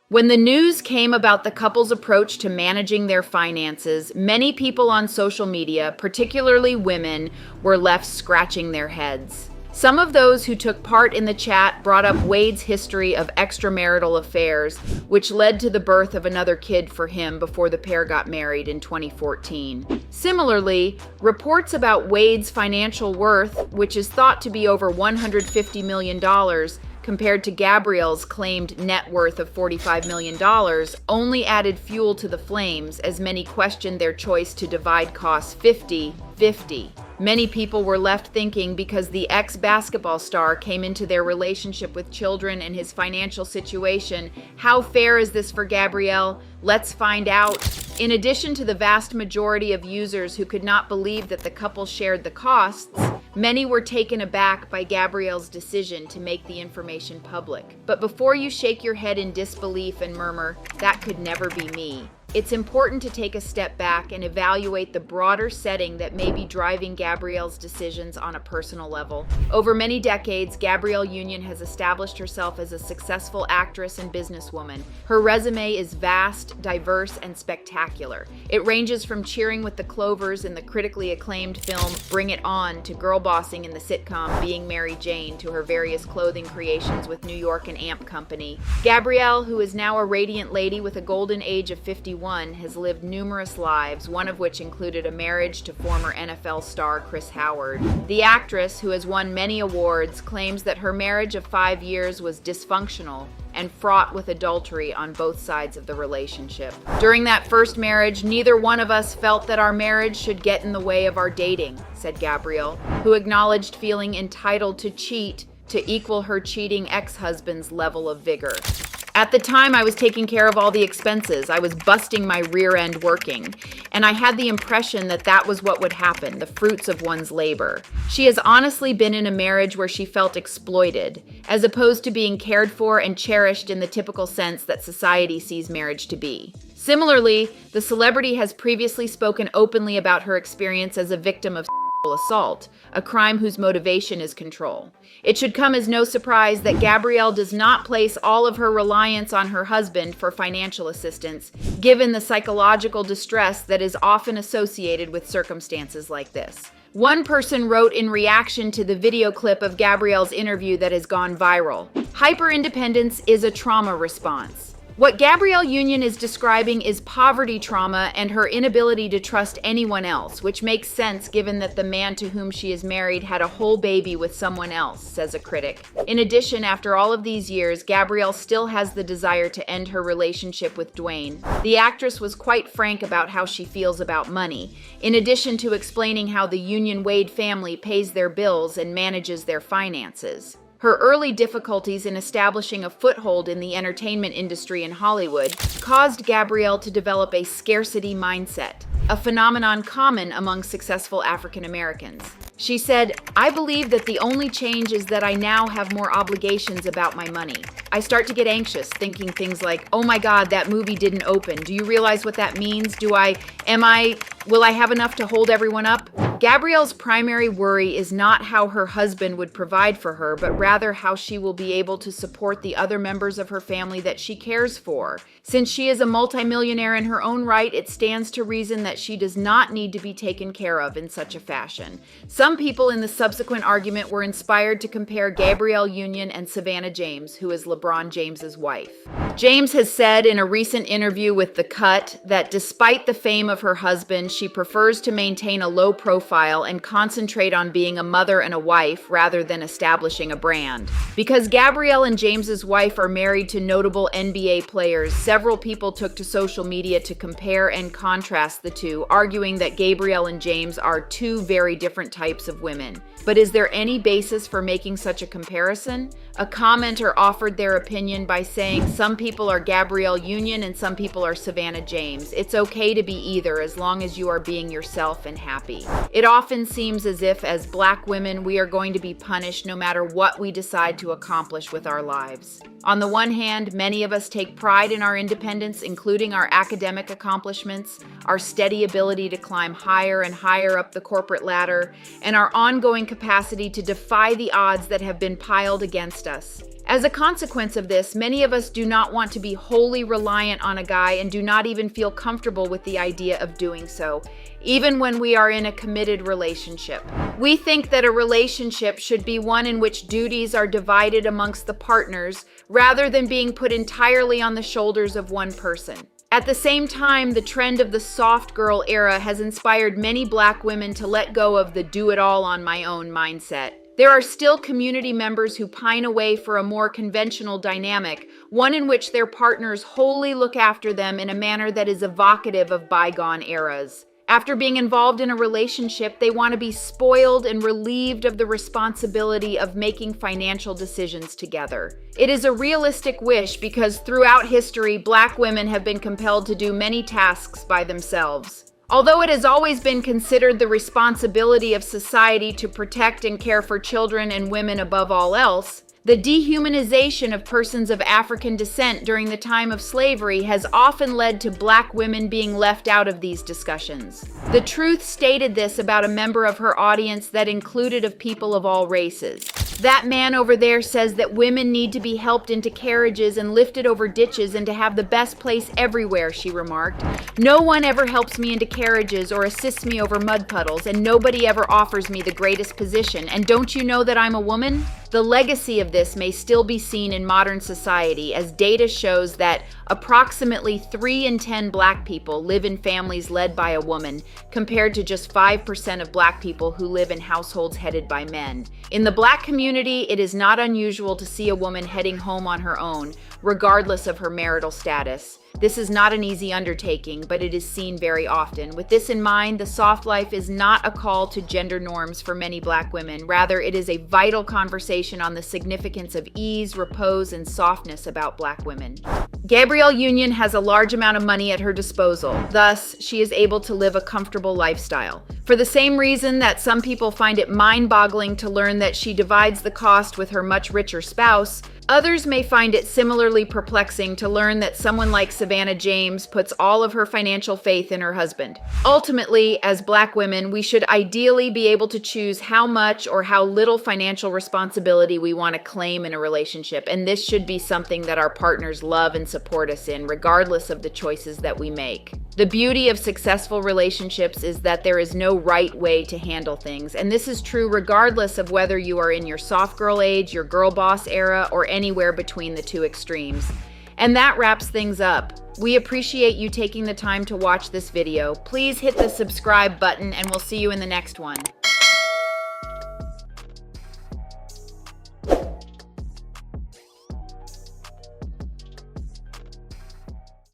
When the news came about the couple's approach to managing their finances, many people on social media, particularly women, were left scratching their heads. Some of those who took part in the chat brought up Wade's history of extramarital affairs, which led to the birth of another kid for him before the pair got married in 2014. Similarly, reports about Wade's financial worth, which is thought to be over $150 million, compared to Gabrielle's claimed net worth of $45 million, only added fuel to the flames as many questioned their choice to divide costs 50-50. Many people were left thinking because the ex-basketball star came into their relationship with children and his financial situation, how fair is this for Gabrielle? Let's find out. In addition to the vast majority of users who could not believe that the couple shared the costs, many were taken aback by Gabrielle's decision to make the information public. But before you shake your head in disbelief and murmur, "That could never be me," it's important to take a step back and evaluate the broader setting that may be driving Gabrielle's decisions on a personal level. Over many decades, Gabrielle Union has established herself as a successful actress and businesswoman. Her resume is vast, diverse, and spectacular. It ranges from cheering with the Clovers in the critically acclaimed film Bring It On to girl bossing in the sitcom Being Mary Jane to her various clothing creations with New York and Amp Company. Gabrielle, who is now a radiant lady with a golden age of 51, has lived numerous lives, one of which included a marriage to former NFL star Chris Howard. The actress, who has won many awards, claims that her marriage of 5 years was dysfunctional and fraught with adultery on both sides of the relationship. During that first marriage, neither one of us felt that our marriage should get in the way of our dating, said Gabrielle, who acknowledged feeling entitled to cheat to equal her cheating ex-husband's level of vigor. At the time, I was taking care of all the expenses. I was busting my rear end working. And I had the impression that that was what would happen, the fruits of one's labor. She has honestly been in a marriage where she felt exploited, as opposed to being cared for and cherished in the typical sense that society sees marriage to be. Similarly, the celebrity has previously spoken openly about her experience as a victim of assault, a crime whose motivation is control. It should come as no surprise that Gabrielle does not place all of her reliance on her husband for financial assistance, given the psychological distress that is often associated with circumstances like this. One person wrote in reaction to the video clip of Gabrielle's interview that has gone viral, "Hyper-independence is a trauma response." What Gabrielle Union is describing is poverty trauma and her inability to trust anyone else, which makes sense given that the man to whom she is married had a whole baby with someone else, says a critic. In addition, after all of these years, Gabrielle still has the desire to end her relationship with Dwayne. The actress was quite frank about how she feels about money, in addition to explaining how the Union-Wade family pays their bills and manages their finances. Her early difficulties in establishing a foothold in the entertainment industry in Hollywood caused Gabrielle to develop a scarcity mindset, a phenomenon common among successful African Americans. She said, "I believe that the only change is that I now have more obligations about my money. I start to get anxious, thinking things like, oh my God, that movie didn't open. Do you realize what that means? Will I have enough to hold everyone up?" Gabrielle's primary worry is not how her husband would provide for her, but rather how she will be able to support the other members of her family that she cares for. Since she is a multimillionaire in her own right, it stands to reason that she does not need to be taken care of in such a fashion. Some people in the subsequent argument were inspired to compare Gabrielle Union and Savannah James, who is LeBron James's wife. James has said in a recent interview with The Cut that despite the fame of her husband, she prefers to maintain a low profile and concentrate on being a mother and a wife rather than establishing a brand. Because Gabrielle and James's wife are married to notable NBA players, several people took to social media to compare and contrast the two, arguing that Gabrielle and James are two very different types of women. But is there any basis for making such a comparison? A commenter offered their opinion by saying some people are Gabrielle Union and some people are Savannah James. It's okay to be either as long as you are being yourself and happy. It often seems as if as Black women we are going to be punished no matter what we decide to accomplish with our lives. On the one hand, many of us take pride in our independence, including our academic accomplishments, our steady ability to climb higher and higher up the corporate ladder, and our ongoing capacity to defy the odds that have been piled against us. As a consequence of this, many of us do not want to be wholly reliant on a guy and do not even feel comfortable with the idea of doing so, even when we are in a committed relationship. We think that a relationship should be one in which duties are divided amongst the partners rather than being put entirely on the shoulders of one person. At the same time, the trend of the soft girl era has inspired many Black women to let go of the do-it-all-on-my-own mindset. There are still community members who pine away for a more conventional dynamic, one in which their partners wholly look after them in a manner that is evocative of bygone eras. After being involved in a relationship, they want to be spoiled and relieved of the responsibility of making financial decisions together. It is a realistic wish because throughout history, Black women have been compelled to do many tasks by themselves. Although it has always been considered the responsibility of society to protect and care for children and women above all else, the dehumanization of persons of African descent during the time of slavery has often led to Black women being left out of these discussions. The Truth stated this about a member of her audience that included of people of all races. That man over there says that women need to be helped into carriages and lifted over ditches and to have the best place everywhere, she remarked. No one ever helps me into carriages or assists me over mud puddles, and nobody ever offers me the greatest position. And don't you know that I'm a woman? The legacy of this may still be seen in modern society, as data shows that approximately 3 in 10 Black people live in families led by a woman, compared to just 5% of Black people who live in households headed by men. In the Black community, it is not unusual to see a woman heading home on her own, regardless of her marital status. This is not an easy undertaking, but it is seen very often. With this in mind, the soft life is not a call to gender norms for many Black women. Rather, it is a vital conversation on the significance of ease, repose, and softness about Black women. Gabrielle Union has a large amount of money at her disposal. Thus, she is able to live a comfortable lifestyle. For the same reason that some people find it mind-boggling to learn that she divides the cost with her much richer spouse, others may find it similarly perplexing to learn that someone like Savannah James puts all of her financial faith in her husband. Ultimately, as Black women, we should ideally be able to choose how much or how little financial responsibility we want to claim in a relationship, and this should be something that our partners love and support us in, regardless of the choices that we make. The beauty of successful relationships is that there is no right way to handle things, and this is true regardless of whether you are in your soft girl age, your girl boss era, or anywhere between the two extremes. And that wraps things up. We appreciate you taking the time to watch this video. Please hit the subscribe button and we'll see you in the next one.